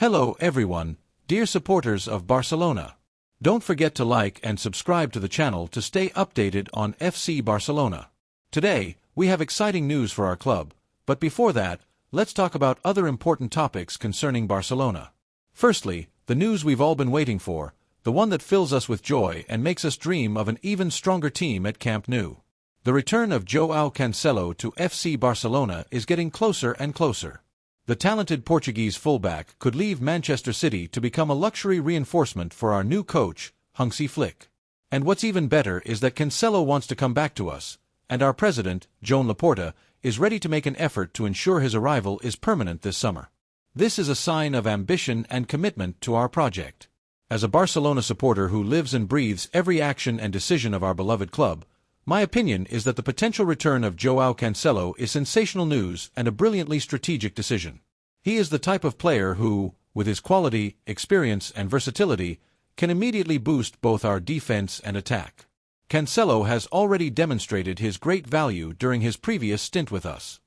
Hello everyone, dear supporters of Barcelona. Don't forget to like and subscribe to the channel to stay updated on FC Barcelona. Today, we have exciting news for our club, but before that, let's talk about other important topics concerning Barcelona. Firstly, the news we've all been waiting for, the one that fills us with joy and makes us dream of an even stronger team at Camp Nou. The return of João Cancelo to FC Barcelona is getting closer and closer. The talented Portuguese fullback could leave Manchester City to become a luxury reinforcement for our new coach, Hansi Flick. And what's even better is that Cancelo wants to come back to us, and our president, Joan Laporta, is ready to make an effort to ensure his arrival is permanent this summer. This is a sign of ambition and commitment to our project. As a Barcelona supporter who lives and breathes every action and decision of our beloved club, my opinion is that the potential return of João Cancelo is sensational news and a brilliantly strategic decision. He is the type of player who, with his quality, experience, and versatility, can immediately boost both our defense and attack. Cancelo has already demonstrated his great value during his previous stint with us.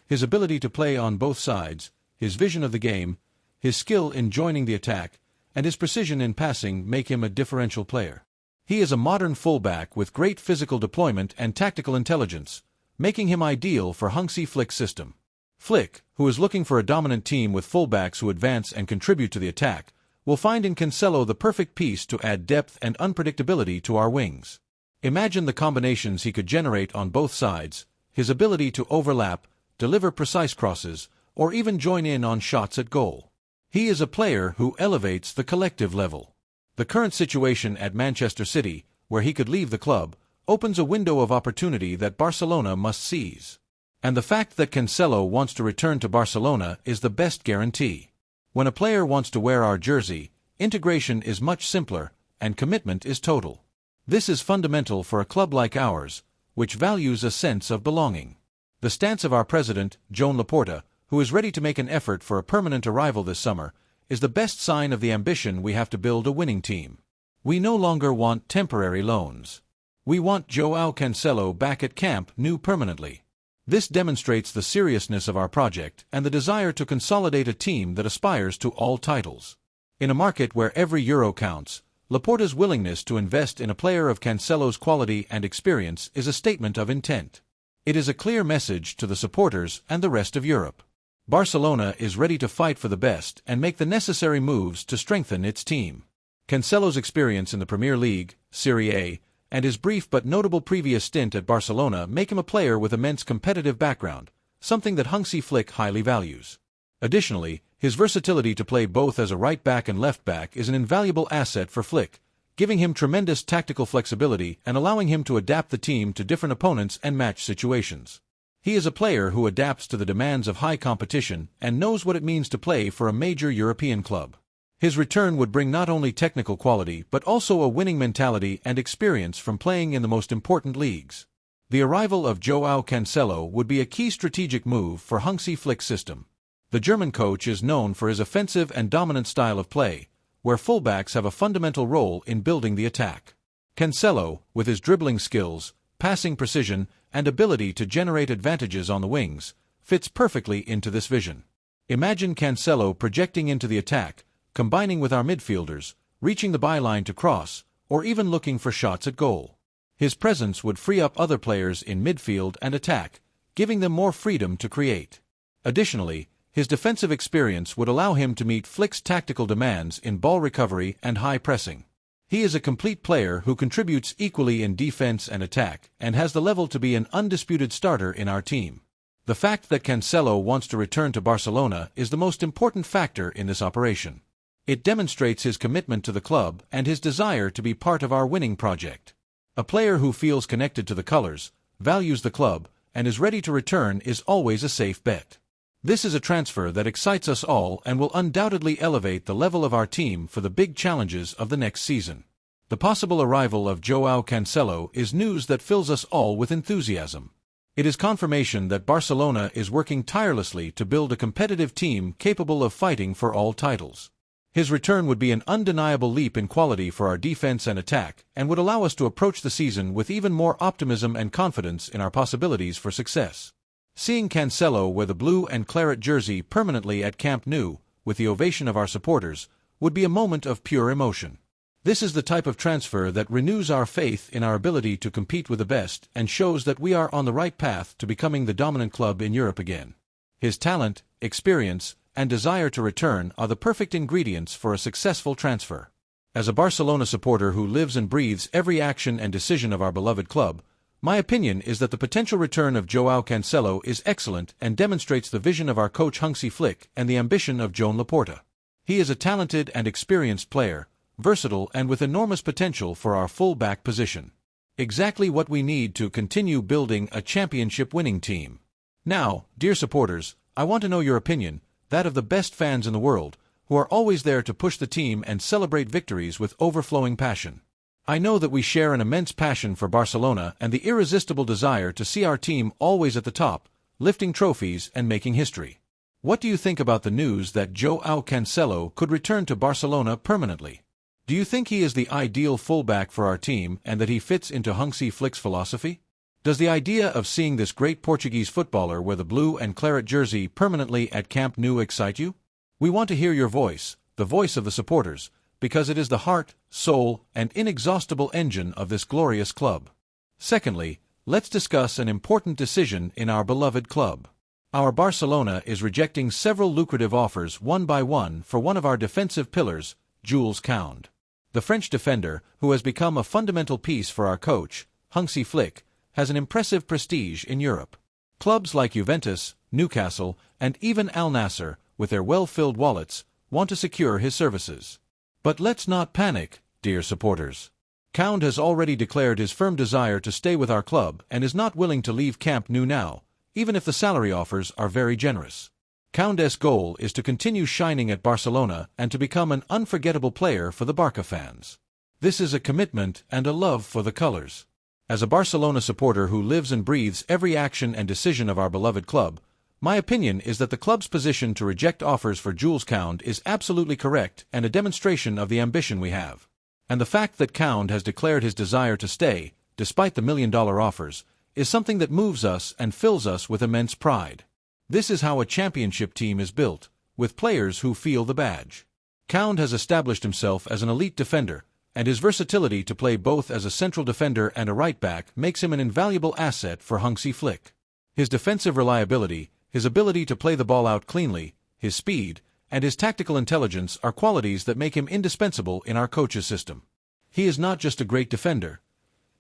His ability to play on both sides, his vision of the game, his skill in joining the attack, and his precision in passing make him a differential player. He is a modern fullback with great physical deployment and tactical intelligence, making him ideal for Hansi Flick's system. Flick, who is looking for a dominant team with fullbacks who advance and contribute to the attack, will find in Cancelo the perfect piece to add depth and unpredictability to our wings. Imagine the combinations he could generate on both sides, his ability to overlap, deliver precise crosses, or even join in on shots at goal. He is a player who elevates the collective level. The current situation at Manchester City, where he could leave the club, opens a window of opportunity that Barcelona must seize. And the fact that Cancelo wants to return to Barcelona is the best guarantee. When a player wants to wear our jersey, integration is much simpler, and commitment is total. This is fundamental for a club like ours, which values a sense of belonging. The stance of our president, Joan Laporta, who is ready to make an effort for a permanent arrival this summer, is the best sign of the ambition we have to build a winning team. We no longer want temporary loans. We want João Cancelo back at Camp Nou permanently. This demonstrates the seriousness of our project and the desire to consolidate a team that aspires to all titles. In a market where every euro counts, Laporta's willingness to invest in a player of Cancelo's quality and experience is a statement of intent. It is a clear message to the supporters and the rest of Europe. Barcelona is ready to fight for the best and make the necessary moves to strengthen its team. Cancelo's experience in the Premier League, Serie A, and his brief but notable previous stint at Barcelona make him a player with immense competitive background, something that Hansi Flick highly values. Additionally, his versatility to play both as a right back and left back is an invaluable asset for Flick, giving him tremendous tactical flexibility and allowing him to adapt the team to different opponents and match situations. He is a player who adapts to the demands of high competition and knows what it means to play for a major European club. His return would bring not only technical quality but also a winning mentality and experience from playing in the most important leagues. The arrival of João Cancelo would be a key strategic move for Hansi Flick's system. The German coach is known for his offensive and dominant style of play, where fullbacks have a fundamental role in building the attack. Cancelo, with his dribbling skills, passing precision, and ability to generate advantages on the wings, fits perfectly into this vision. Imagine Cancelo projecting into the attack, combining with our midfielders, reaching the byline to cross, or even looking for shots at goal. His presence would free up other players in midfield and attack, giving them more freedom to create. Additionally, his defensive experience would allow him to meet Flick's tactical demands in ball recovery and high pressing. He is a complete player who contributes equally in defense and attack and has the level to be an undisputed starter in our team. The fact that Cancelo wants to return to Barcelona is the most important factor in this operation. It demonstrates his commitment to the club and his desire to be part of our winning project. A player who feels connected to the colors, values the club, and is ready to return is always a safe bet. This is a transfer that excites us all and will undoubtedly elevate the level of our team for the big challenges of the next season. The possible arrival of João Cancelo is news that fills us all with enthusiasm. It is confirmation that Barcelona is working tirelessly to build a competitive team capable of fighting for all titles. His return would be an undeniable leap in quality for our defense and attack and would allow us to approach the season with even more optimism and confidence in our possibilities for success. Seeing Cancelo wear the blue and claret jersey permanently at Camp Nou with the ovation of our supporters, would be a moment of pure emotion. This is the type of transfer that renews our faith in our ability to compete with the best and shows that we are on the right path to becoming the dominant club in Europe again. His talent, experience, and desire to return are the perfect ingredients for a successful transfer. As a Barcelona supporter who lives and breathes every action and decision of our beloved club, my opinion is that the potential return of Joao Cancelo is excellent and demonstrates the vision of our coach Hansi Flick and the ambition of Joan Laporta. He is a talented and experienced player, versatile and with enormous potential for our full-back position. Exactly what we need to continue building a championship-winning team. Now, dear supporters, I want to know your opinion, that of the best fans in the world, who are always there to push the team and celebrate victories with overflowing passion. I know that we share an immense passion for Barcelona and the irresistible desire to see our team always at the top, lifting trophies and making history. What do you think about the news that Joao Cancelo could return to Barcelona permanently? Do you think he is the ideal fullback for our team and that he fits into Hansi Flick's philosophy? Does the idea of seeing this great Portuguese footballer wear the blue and claret jersey permanently at Camp Nou excite you? We want to hear your voice, the voice of the supporters, because it is the heart, soul, and inexhaustible engine of this glorious club. Secondly, let's discuss an important decision in our beloved club. Our Barcelona is rejecting several lucrative offers one by one for one of our defensive pillars, Jules Koundé. The French defender, who has become a fundamental piece for our coach, Hansi Flick, has an impressive prestige in Europe. Clubs like Juventus, Newcastle, and even Al Nassr, with their well-filled wallets, want to secure his services. But let's not panic, dear supporters. Koundé has already declared his firm desire to stay with our club and is not willing to leave Camp Nou now, even if the salary offers are very generous. Koundé's goal is to continue shining at Barcelona and to become an unforgettable player for the Barca fans. This is a commitment and a love for the colors. As a Barcelona supporter who lives and breathes every action and decision of our beloved club, my opinion is that the club's position to reject offers for Jules Koundé is absolutely correct and a demonstration of the ambition we have. And the fact that Koundé has declared his desire to stay, despite the million-dollar offers, is something that moves us and fills us with immense pride. This is how a championship team is built, with players who feel the badge. Koundé has established himself as an elite defender, and his versatility to play both as a central defender and a right-back makes him an invaluable asset for Hansi Flick. His defensive reliability, his ability to play the ball out cleanly, his speed, and his tactical intelligence are qualities that make him indispensable in our coach's system. He is not just a great defender.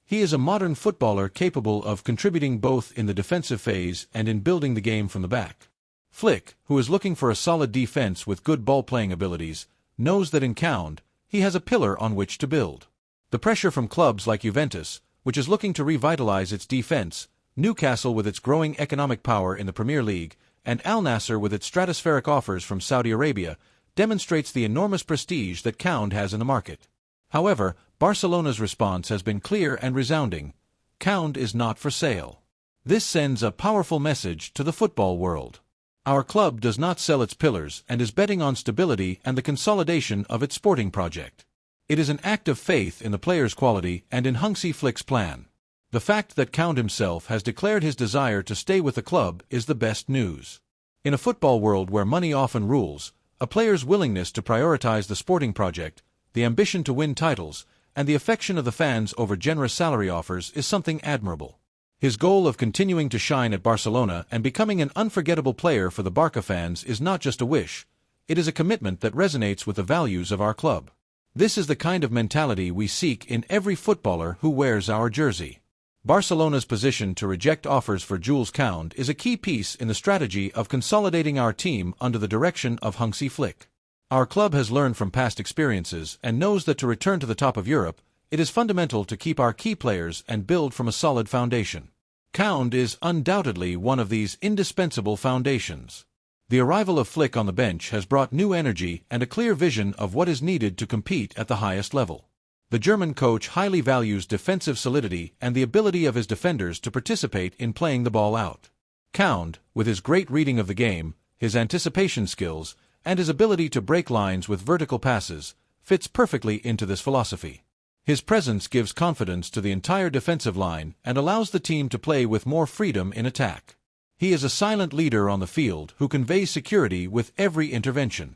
He is a modern footballer capable of contributing both in the defensive phase and in building the game from the back. Flick, who is looking for a solid defense with good ball-playing abilities, knows that in Koundé, he has a pillar on which to build. The pressure from clubs like Juventus, which is looking to revitalize its defense, Newcastle with its growing economic power in the Premier League, and Al Nassr with its stratospheric offers from Saudi Arabia, demonstrates the enormous prestige that Koundé has in the market. However, Barcelona's response has been clear and resounding. Koundé is not for sale. This sends a powerful message to the football world. Our club does not sell its pillars and is betting on stability and the consolidation of its sporting project. It is an act of faith in the player's quality and in Hansi Flick's plan. The fact that Koundé himself has declared his desire to stay with the club is the best news. In a football world where money often rules, a player's willingness to prioritize the sporting project, the ambition to win titles, and the affection of the fans over generous salary offers is something admirable. His goal of continuing to shine at Barcelona and becoming an unforgettable player for the Barca fans is not just a wish, it is a commitment that resonates with the values of our club. This is the kind of mentality we seek in every footballer who wears our jersey. Barcelona's position to reject offers for Jules Koundé is a key piece in the strategy of consolidating our team under the direction of Hansi Flick. Our club has learned from past experiences and knows that to return to the top of Europe, it is fundamental to keep our key players and build from a solid foundation. Koundé is undoubtedly one of these indispensable foundations. The arrival of Flick on the bench has brought new energy and a clear vision of what is needed to compete at the highest level. The German coach highly values defensive solidity and the ability of his defenders to participate in playing the ball out. Koundé, with his great reading of the game, his anticipation skills, and his ability to break lines with vertical passes, fits perfectly into this philosophy. His presence gives confidence to the entire defensive line and allows the team to play with more freedom in attack. He is a silent leader on the field who conveys security with every intervention.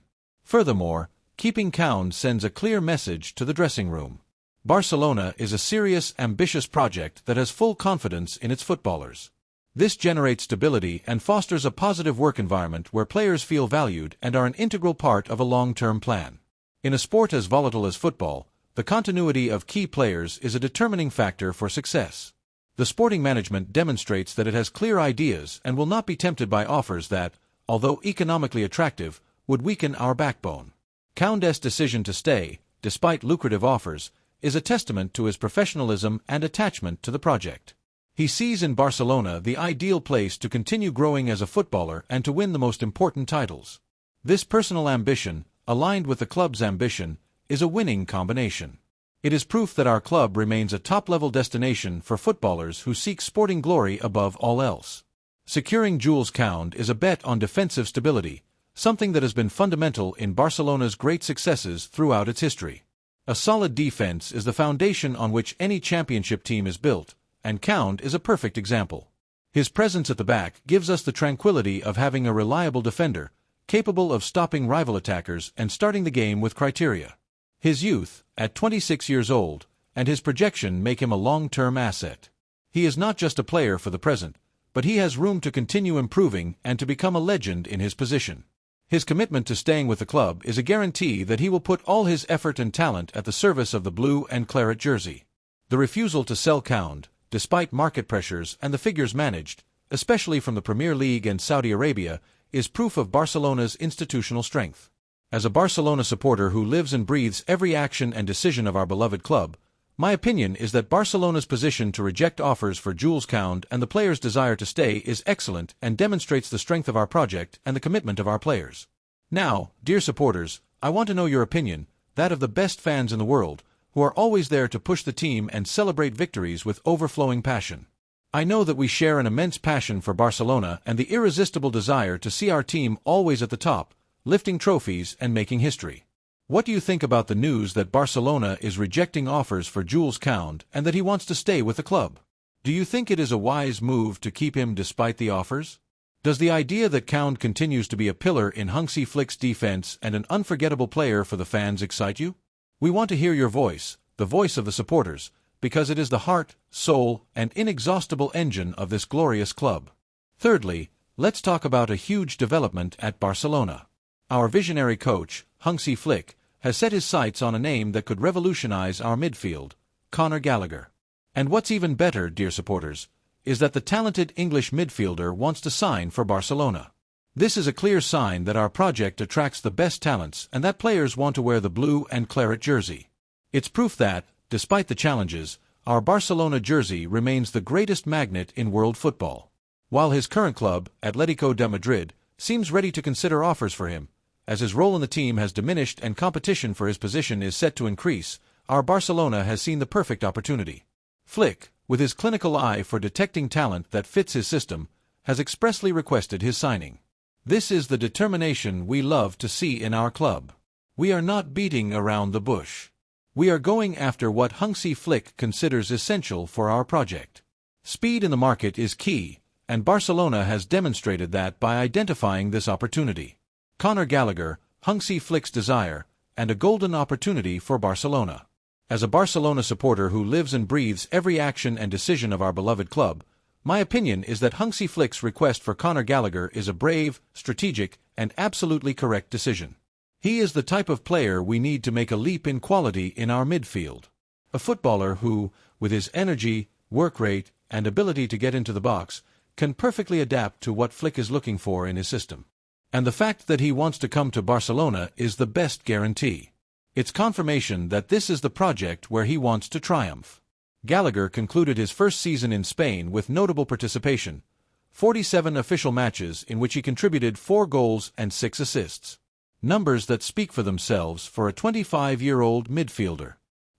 Furthermore, keeping Count sends a clear message to the dressing room. Barcelona is a serious, ambitious project that has full confidence in its footballers. This generates stability and fosters a positive work environment where players feel valued and are an integral part of a long-term plan. In a sport as volatile as football, the continuity of key players is a determining factor for success. The sporting management demonstrates that it has clear ideas and will not be tempted by offers that, although economically attractive, would weaken our backbone. Count's decision to stay, despite lucrative offers, is a testament to his professionalism and attachment to the project. He sees in Barcelona the ideal place to continue growing as a footballer and to win the most important titles. This personal ambition, aligned with the club's ambition, is a winning combination. It is proof that our club remains a top-level destination for footballers who seek sporting glory above all else. Securing Jules Koundé is a bet on defensive stability, something that has been fundamental in Barcelona's great successes throughout its history. A solid defense is the foundation on which any championship team is built, and Koundé is a perfect example. His presence at the back gives us the tranquility of having a reliable defender, capable of stopping rival attackers and starting the game with criteria. His youth, at 26 years old, and his projection make him a long-term asset. He is not just a player for the present, but he has room to continue improving and to become a legend in his position. His commitment to staying with the club is a guarantee that he will put all his effort and talent at the service of the blue and claret jersey. The refusal to sell Koundé, despite market pressures and the figures managed, especially from the Premier League and Saudi Arabia, is proof of Barcelona's institutional strength. As a Barcelona supporter who lives and breathes every action and decision of our beloved club, my opinion is that Barcelona's position to reject offers for Jules Koundé and the players' desire to stay is excellent and demonstrates the strength of our project and the commitment of our players. Now, dear supporters, I want to know your opinion, that of the best fans in the world, who are always there to push the team and celebrate victories with overflowing passion. I know that we share an immense passion for Barcelona and the irresistible desire to see our team always at the top, lifting trophies and making history. What do you think about the news that Barcelona is rejecting offers for Jules Koundé and that he wants to stay with the club? Do you think it is a wise move to keep him despite the offers? Does the idea that Koundé continues to be a pillar in Hansi Flick's defense and an unforgettable player for the fans excite you? We want to hear your voice, the voice of the supporters, because it is the heart, soul, and inexhaustible engine of this glorious club. Thirdly, let's talk about a huge development at Barcelona. Our visionary coach, Hansi Flick, has set his sights on a name that could revolutionize our midfield, Conor Gallagher. And what's even better, dear supporters, is that the talented English midfielder wants to sign for Barcelona. This is a clear sign that our project attracts the best talents and that players want to wear the blue and claret jersey. It's proof that, despite the challenges, our Barcelona jersey remains the greatest magnet in world football. While his current club, Atletico de Madrid, seems ready to consider offers for him, as his role in the team has diminished and competition for his position is set to increase, our Barcelona has seen the perfect opportunity. Flick, with his clinical eye for detecting talent that fits his system, has expressly requested his signing. This is the determination we love to see in our club. We are not beating around the bush. We are going after what Hansi Flick considers essential for our project. Speed in the market is key, and Barcelona has demonstrated that by identifying this opportunity. Conor Gallagher, Hansi Flick's desire, and a golden opportunity for Barcelona. As a Barcelona supporter who lives and breathes every action and decision of our beloved club, my opinion is that Hansi Flick's request for Conor Gallagher is a brave, strategic, and absolutely correct decision. He is the type of player we need to make a leap in quality in our midfield. A footballer who, with his energy, work rate, and ability to get into the box, can perfectly adapt to what Flick is looking for in his system. And the fact that he wants to come to Barcelona is the best guarantee. It's confirmation that this is the project where he wants to triumph. Gallagher concluded his first season in Spain with notable participation, 47 official matches in which he contributed 4 goals and 6 assists. Numbers that speak for themselves for a 25-year-old midfielder.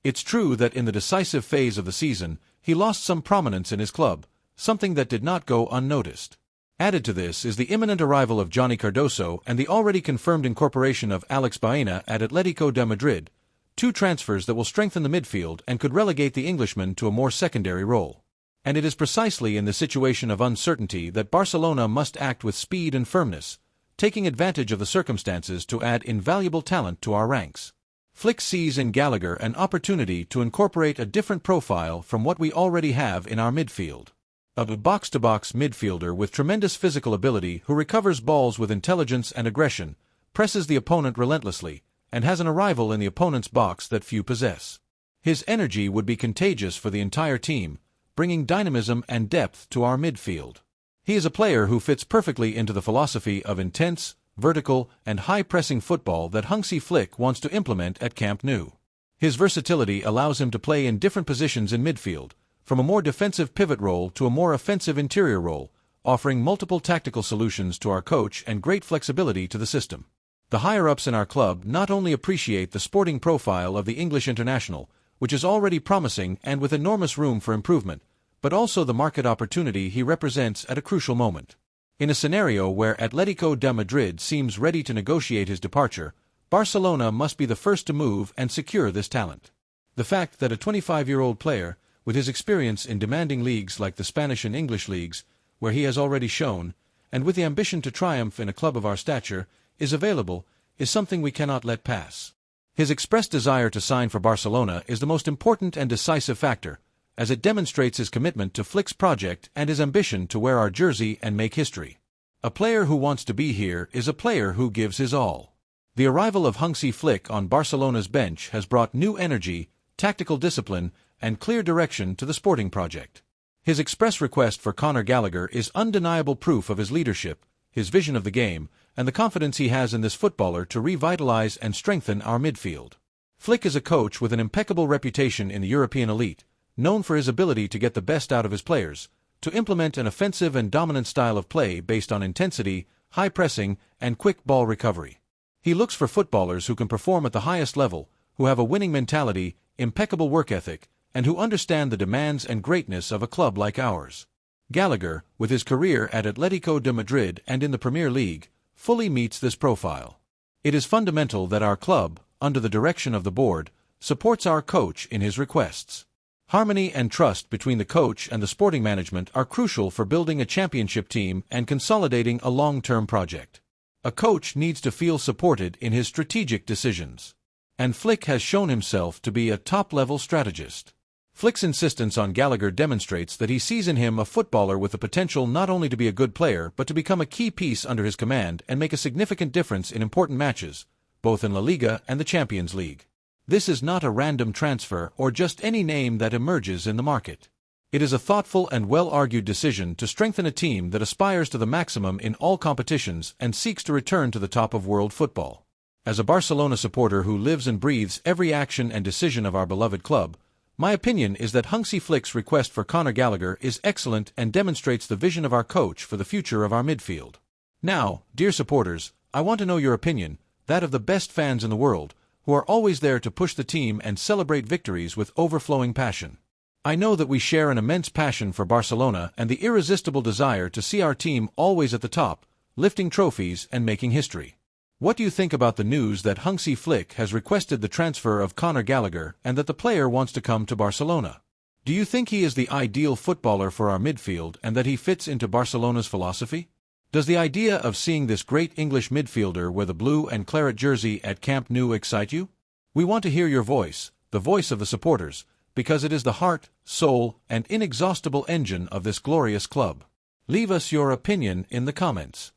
It's true that in the decisive phase of the season, he lost some prominence in his club, something that did not go unnoticed. Added to this is the imminent arrival of Johnny Cardoso and the already confirmed incorporation of Alex Baena at Atletico de Madrid, 2 transfers that will strengthen the midfield and could relegate the Englishman to a more secondary role. And it is precisely in the situation of uncertainty that Barcelona must act with speed and firmness, taking advantage of the circumstances to add invaluable talent to our ranks. Flick sees in Gallagher an opportunity to incorporate a different profile from what we already have in our midfield. A box-to-box midfielder with tremendous physical ability who recovers balls with intelligence and aggression, presses the opponent relentlessly, and has an arrival in the opponent's box that few possess. His energy would be contagious for the entire team, bringing dynamism and depth to our midfield. He is a player who fits perfectly into the philosophy of intense, vertical, and high-pressing football that Hansi Flick wants to implement at Camp Nou. His versatility allows him to play in different positions in midfield, from a more defensive pivot role to a more offensive interior role, offering multiple tactical solutions to our coach and great flexibility to the system. The higher-ups in our club not only appreciate the sporting profile of the English international, which is already promising and with enormous room for improvement, but also the market opportunity he represents at a crucial moment. In a scenario where Atletico de Madrid seems ready to negotiate his departure, Barcelona must be the first to move and secure this talent. The fact that a 25-year-old player, with his experience in demanding leagues like the Spanish and English leagues, where he has already shown, and with the ambition to triumph in a club of our stature, is available, is something we cannot let pass. His expressed desire to sign for Barcelona is the most important and decisive factor, as it demonstrates his commitment to Flick's project and his ambition to wear our jersey and make history. A player who wants to be here is a player who gives his all. The arrival of Hansi Flick on Barcelona's bench has brought new energy, tactical discipline, and clear direction to the sporting project. His express request for Conor Gallagher is undeniable proof of his leadership, his vision of the game, and the confidence he has in this footballer to revitalize and strengthen our midfield. Flick is a coach with an impeccable reputation in the European elite, known for his ability to get the best out of his players, to implement an offensive and dominant style of play based on intensity, high pressing, and quick ball recovery. He looks for footballers who can perform at the highest level, who have a winning mentality, impeccable work ethic, and who understand the demands and greatness of a club like ours. Gallagher, with his career at Atletico de Madrid and in the Premier League, fully meets this profile. It is fundamental that our club, under the direction of the board, supports our coach in his requests. Harmony and trust between the coach and the sporting management are crucial for building a championship team and consolidating a long-term project. A coach needs to feel supported in his strategic decisions. And Flick has shown himself to be a top-level strategist. Flick's insistence on Gallagher demonstrates that he sees in him a footballer with the potential not only to be a good player but to become a key piece under his command and make a significant difference in important matches, both in La Liga and the Champions League. This is not a random transfer or just any name that emerges in the market. It is a thoughtful and well-argued decision to strengthen a team that aspires to the maximum in all competitions and seeks to return to the top of world football. As a Barcelona supporter who lives and breathes every action and decision of our beloved club, my opinion is that Hansi Flick's request for Conor Gallagher is excellent and demonstrates the vision of our coach for the future of our midfield. Now, dear supporters, I want to know your opinion, that of the best fans in the world, who are always there to push the team and celebrate victories with overflowing passion. I know that we share an immense passion for Barcelona and the irresistible desire to see our team always at the top, lifting trophies and making history. What do you think about the news that Hansi Flick has requested the transfer of Conor Gallagher and that the player wants to come to Barcelona? Do you think he is the ideal footballer for our midfield and that he fits into Barcelona's philosophy? Does the idea of seeing this great English midfielder wear the blue and claret jersey at Camp Nou excite you? We want to hear your voice, the voice of the supporters, because it is the heart, soul, and inexhaustible engine of this glorious club. Leave us your opinion in the comments.